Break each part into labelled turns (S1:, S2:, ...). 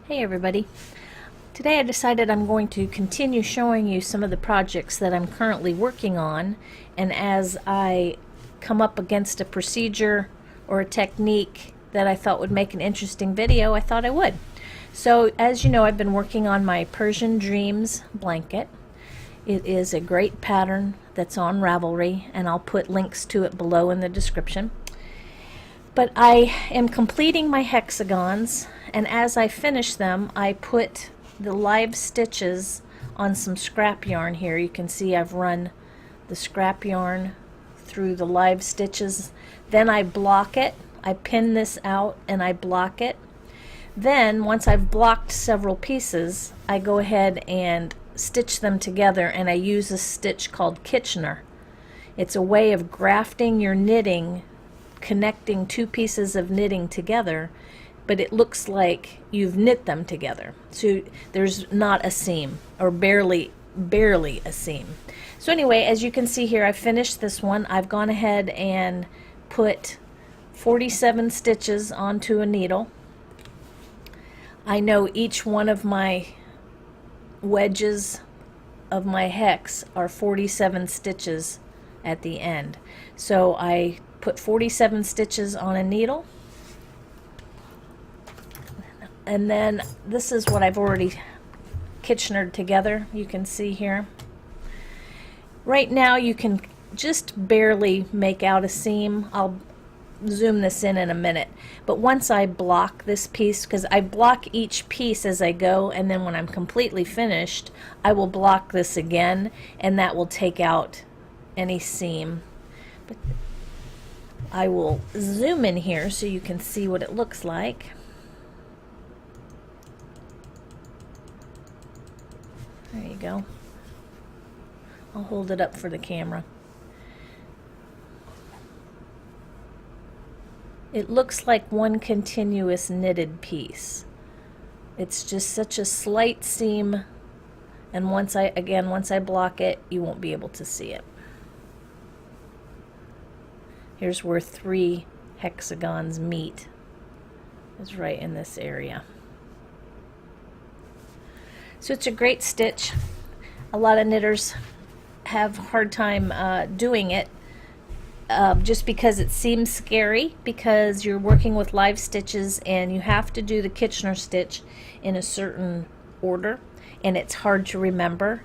S1: Hey everybody. Today I decided I'm going to continue showing you some of the projects that I'm currently working on, and as I come up against a procedure or a technique that I thought would make an interesting video, I thought I would. So as you know, I've been working on my Persian Dreams blanket. It is a great pattern that's on Ravelry, and I'll put links to it below in the description. But I am completing my hexagons, and as I finish them, I put the live stitches on some scrap yarn here. You can see I've run the scrap yarn through the live stitches. Then I block it. I pin this out and I block it. Then once I've blocked several pieces, I go ahead and stitch them together, and I use a stitch called Kitchener. It's a way of grafting your knitting, connecting two pieces of knitting together, but it looks like you've knit them together. So there's not a seam, or barely a seam. So anyway, as you can see here, I finished this one. I've gone ahead and put 47 stitches onto a needle. I know each one of my wedges of my hex are 47 stitches at the end. So I put 47 stitches on a needle, and then this is what I've already Kitchenered together. You can see here. Right now you can just barely make out a seam. I'll zoom this in a minute, but once I block this piece, because I block each piece as I go, and then when I'm completely finished I will block this again, and that will take out any seam. But I will zoom in here so you can see what it looks like. There you go. I'll hold it up for the camera. It looks like one continuous knitted piece. It's just such a slight seam, and once I block it, you won't be able to see it. Here's where 3 hexagons meet, is right in this area. So it's a great stitch. A lot of knitters have a hard time doing it just because it seems scary, because you're working with live stitches and you have to do the Kitchener stitch in a certain order, and it's hard to remember.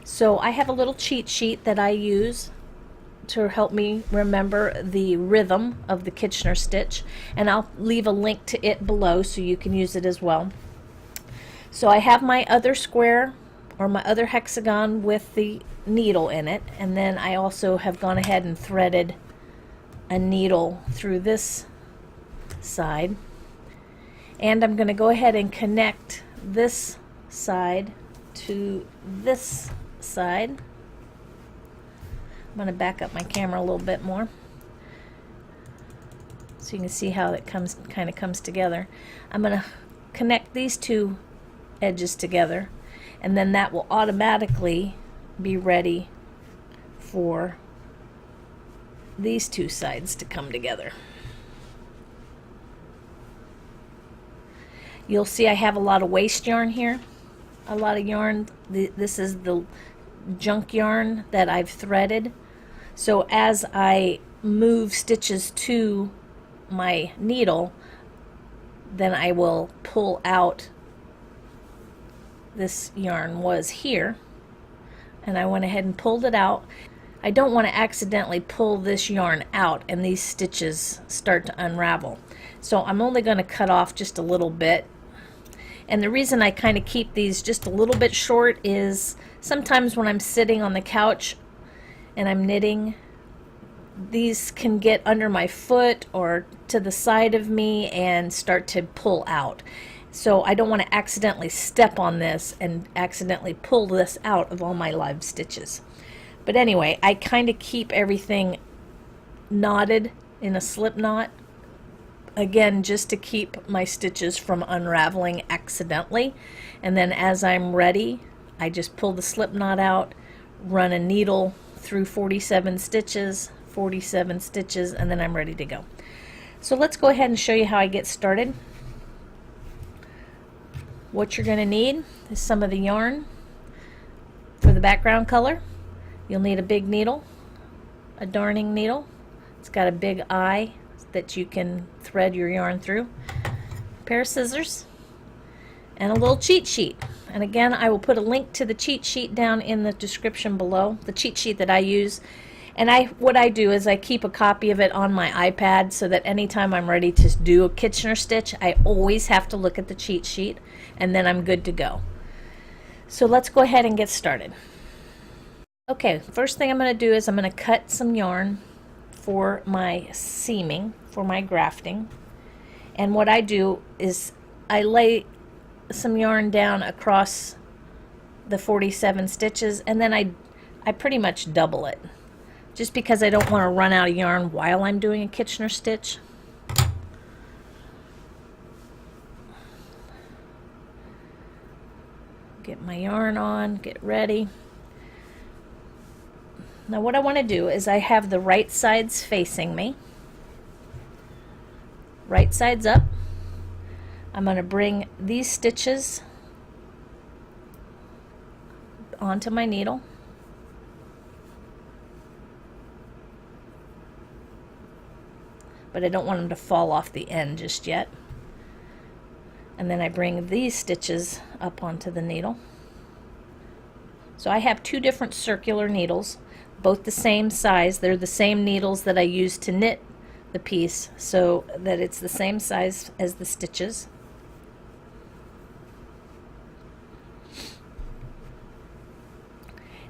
S1: So I have a little cheat sheet that I use to help me remember the rhythm of the Kitchener stitch, and I'll leave a link to it below so you can use it as well. So I have my other square, or my other hexagon with the needle in it, and then I also have gone ahead and threaded a needle through this side, and I'm going to go ahead and connect this side to this side. I'm going to back up my camera a little bit more so you can see how it kind of comes together. I'm going to connect these two edges together, and then that will automatically be ready for these two sides to come together. You'll see I have a lot of waste yarn here, a lot of yarn. This is the junk yarn that I've threaded. So as I move stitches to my needle, then I will pull out. This yarn was here, and I went ahead and pulled it out. I don't want to accidentally pull this yarn out and these stitches start to unravel. So I'm only going to cut off just a little bit. And the reason I kind of keep these just a little bit short is sometimes when I'm sitting on the couch and I'm knitting, these can get under my foot or to the side of me and start to pull out. So I don't want to accidentally step on this and accidentally pull this out of all my live stitches. But anyway, I kind of keep everything knotted in a slip knot, again just to keep my stitches from unraveling accidentally. And then as I'm ready, I just pull the slip knot out, run a needle through 47 stitches, and then I'm ready to go. So let's go ahead and show you how I get started. What you're going to need is some of the yarn for the background color. You'll need a big needle, a darning needle. It's got a big eye that you can thread your yarn through. A pair of scissors and a little cheat sheet. And again, I will put a link to the cheat sheet down in the description below, the cheat sheet that I use. And what I do is I keep a copy of it on my iPad so that anytime I'm ready to do a Kitchener stitch, I always have to look at the cheat sheet, and then I'm good to go. So let's go ahead and get started. Okay, first thing I'm going to do is I'm going to cut some yarn for my seaming, for my grafting. And what I do is I lay some yarn down across the 47 stitches, and then I pretty much double it, just because I don't want to run out of yarn while I'm doing a Kitchener stitch. Get my yarn on, get ready. Now what I want to do is I have the right sides facing me, right sides up. I'm going to bring these stitches onto my needle. But I don't want them to fall off the end just yet. And then I bring these stitches up onto the needle. So I have two different circular needles, both the same size. They're the same needles that I use to knit the piece, so that it's the same size as the stitches.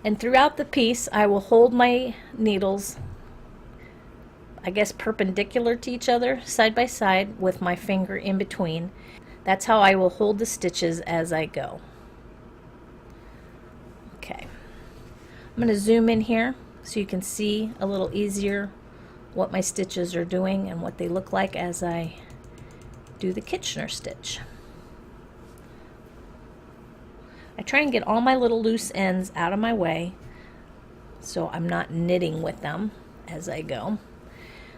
S1: And throughout the piece, I will hold my needles, I guess, perpendicular to each other, side by side, with my finger in between. That's how I will hold the stitches as I go. Okay. I'm going to zoom in here so you can see a little easier what my stitches are doing and what they look like as I do the Kitchener stitch. I try and get all my little loose ends out of my way so I'm not knitting with them as I go.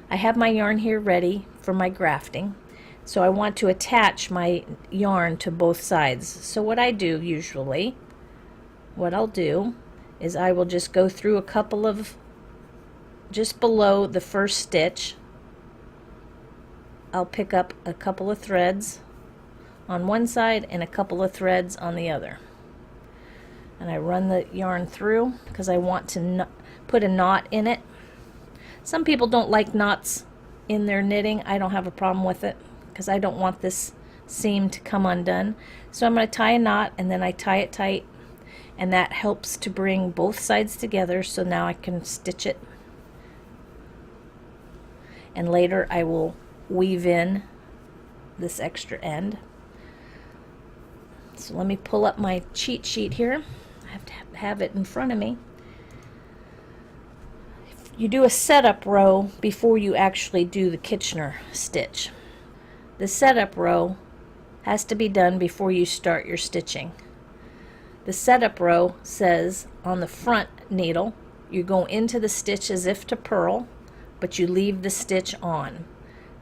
S1: I have my yarn here ready for my grafting, so I want to attach my yarn to both sides. So what I do usually, what I'll do is I will just go through a couple of, just below the first stitch, I'll pick up a couple of threads on one side and a couple of threads on the other. And I run the yarn through because I want to put a knot in it. Some people don't like knots in their knitting. I don't have a problem with it because I don't want this seam to come undone. So I'm going to tie a knot, and then I tie it tight, and that helps to bring both sides together, so now I can stitch it. And later I will weave in this extra end. So let me pull up my cheat sheet here. I have to have it in front of me. You do a setup row before you actually do the Kitchener stitch. The setup row has to be done before you start your stitching. The setup row says on the front needle, you go into the stitch as if to purl, but you leave the stitch on.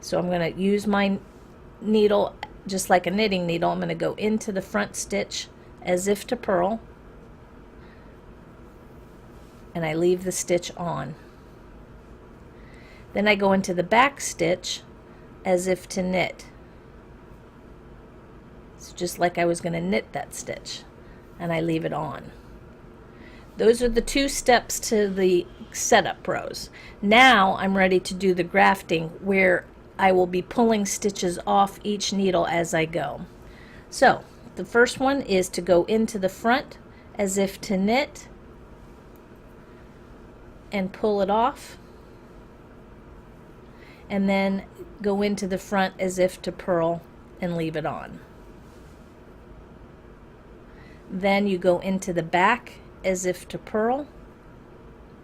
S1: So I'm going to use my needle just like a knitting needle. I'm going to go into the front stitch as if to purl, and I leave the stitch on. Then I go into the back stitch as if to knit. It's just like I was going to knit that stitch, and I leave it on. Those are the two steps to the setup rows. Now I'm ready to do the grafting, where I will be pulling stitches off each needle as I go. So the first one is to go into the front as if to knit and pull it off, and then go into the front as if to purl and leave it on. Then you go into the back as if to purl,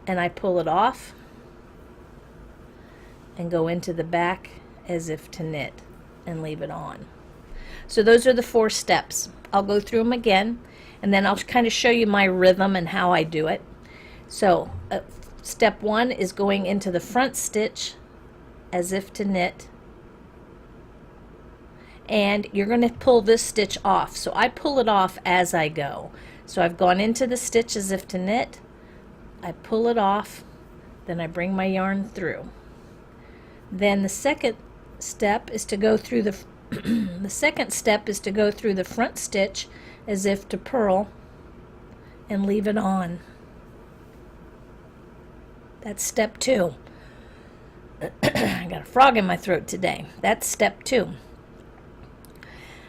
S1: and I pull it off and go into the back as if to knit and leave it on. So those are the 4 steps. I'll go through them again, and then I'll kind of show you my rhythm and how I do it. So step 1 is going into the front stitch as if to knit, and you're going to pull this stitch off. So I pull it off as I go. So I've gone into the stitch as if to knit, I pull it off, then I bring my yarn through. Then the second step is to go through the the second step is to go through the front stitch as if to purl and leave it on. That's step 2. I got a frog in my throat today. That's step 2.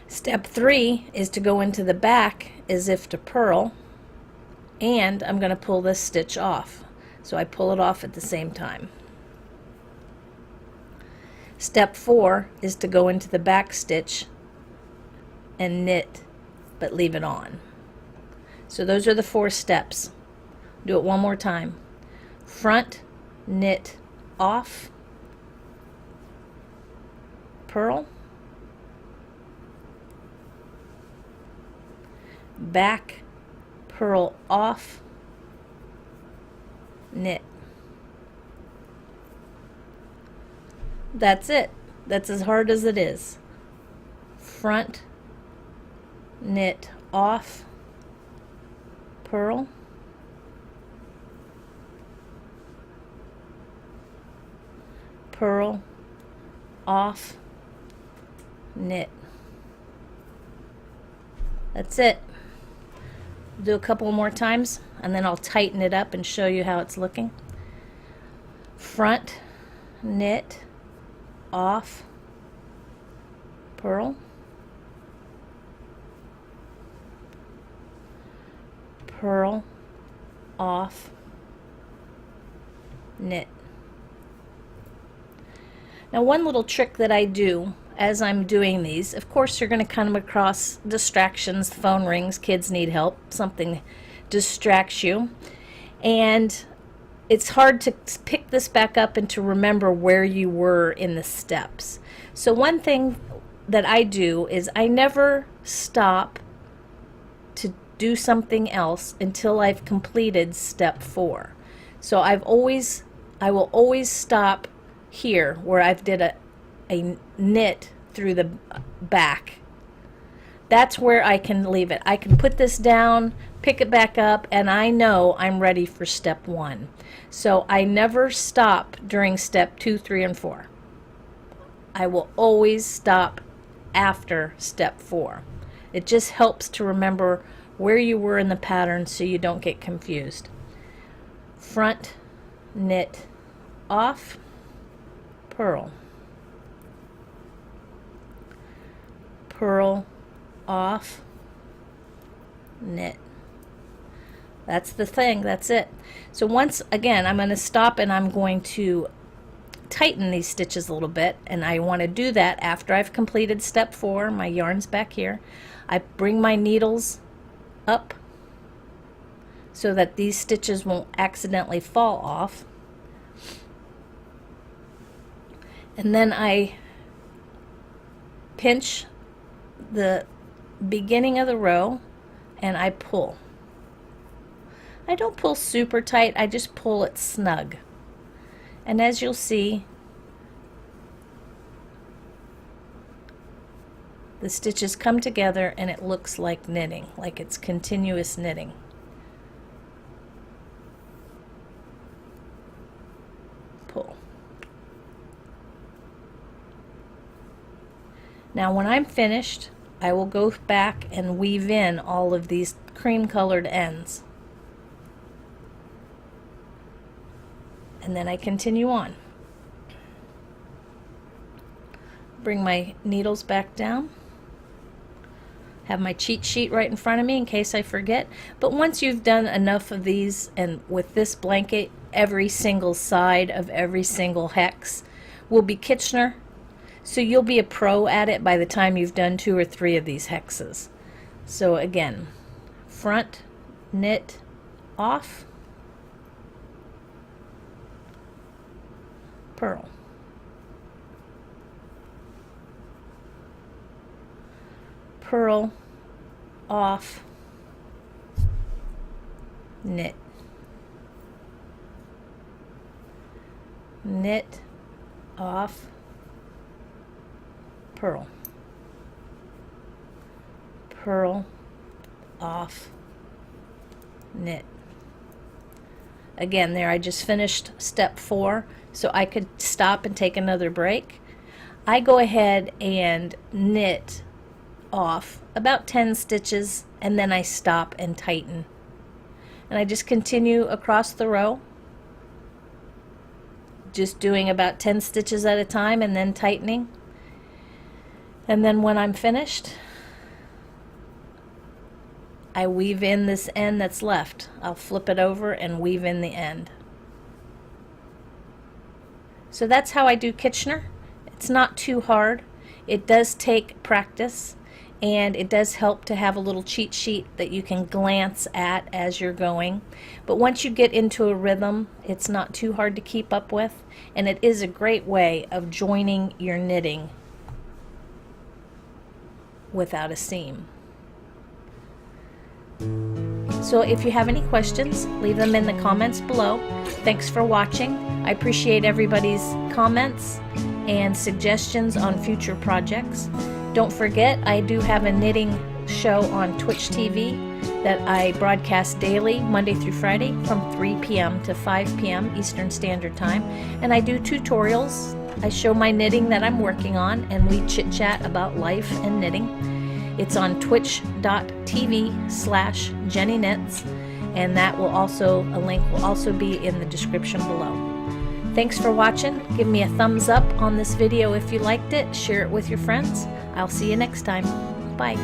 S1: Step 3 is to go into the back as if to purl, and I'm going to pull this stitch off. So I pull it off at the same time. Step 4 is to go into the back stitch and knit, but leave it on. So those are the 4 steps. Do it one more time. Front, knit, off, purl, back, purl off, knit. That's it. That's as hard as it is. Front, knit off, purl, purl, off, knit. That's it. Do a couple more times and then I'll tighten it up and show you how it's looking. Front, knit, off, purl, purl, off, knit. Now one little trick that I do as I'm doing these, of course you're going to come across distractions, phone rings, kids need help, something distracts you, and it's hard to pick this back up and to remember where you were in the steps. So one thing that I do is I never stop to do something else until I've completed step 4. So I will always stop here where I've did a knit through the back. That's where I can leave it. I can put this down, pick it back up, and I know I'm ready for step 1. So I never stop during step 2, 3, and 4. I will always stop after step 4. It just helps to remember where you were in the pattern so you don't get confused. Front, knit, off, purl, purl, off, knit. That's the thing. That's it. So once again, I'm going to stop and I'm going to tighten these stitches a little bit, and I want to do that after I've completed step 4. My yarn's back here. I bring my needles up so that these stitches won't accidentally fall off, and then I pinch the beginning of the row and I pull. I don't pull super tight, I just pull it snug. And as you'll see, the stitches come together and it looks like knitting, like it's continuous knitting. Pull. Now when I'm finished, I will go back and weave in all of these cream colored ends. And then I continue on. Bring my needles back down. Have my cheat sheet right in front of me in case I forget. But once you've done enough of these, and with this blanket, every single side of every single hex will be Kitchener. So you'll be a pro at it by the time you've done 2 or 3 of these hexes. So again, front, knit, off, purl, purl, off, knit, knit, off, purl. purl, off, knit. Again, there I just finished step 4, so I could stop and take another break. I go ahead and knit off about 10 stitches, and then I stop and tighten. And I just continue across the row, just doing about 10 stitches at a time and then tightening. And then when I'm finished, I weave in this end that's left. I'll flip it over and weave in the end. So that's how I do Kitchener. It's not too hard. It does take practice, and it does help to have a little cheat sheet that you can glance at as you're going. But once you get into a rhythm, it's not too hard to keep up with, and it is a great way of joining your knitting without a seam. So if you have any questions, leave them in the comments below. Thanks for watching. I appreciate everybody's comments and suggestions on future projects. Don't forget, I do have a knitting show on Twitch TV that I broadcast daily, Monday through Friday, from 3 p.m. to 5 p.m. Eastern Standard Time. And I do tutorials. I show my knitting that I'm working on, and we chit-chat about life and knitting. It's on twitch.tv/JennyKnits, and that will also, a link will also be in the description below. Thanks for watching. Give me a thumbs up on this video if you liked it. Share it with your friends. I'll see you next time. Bye.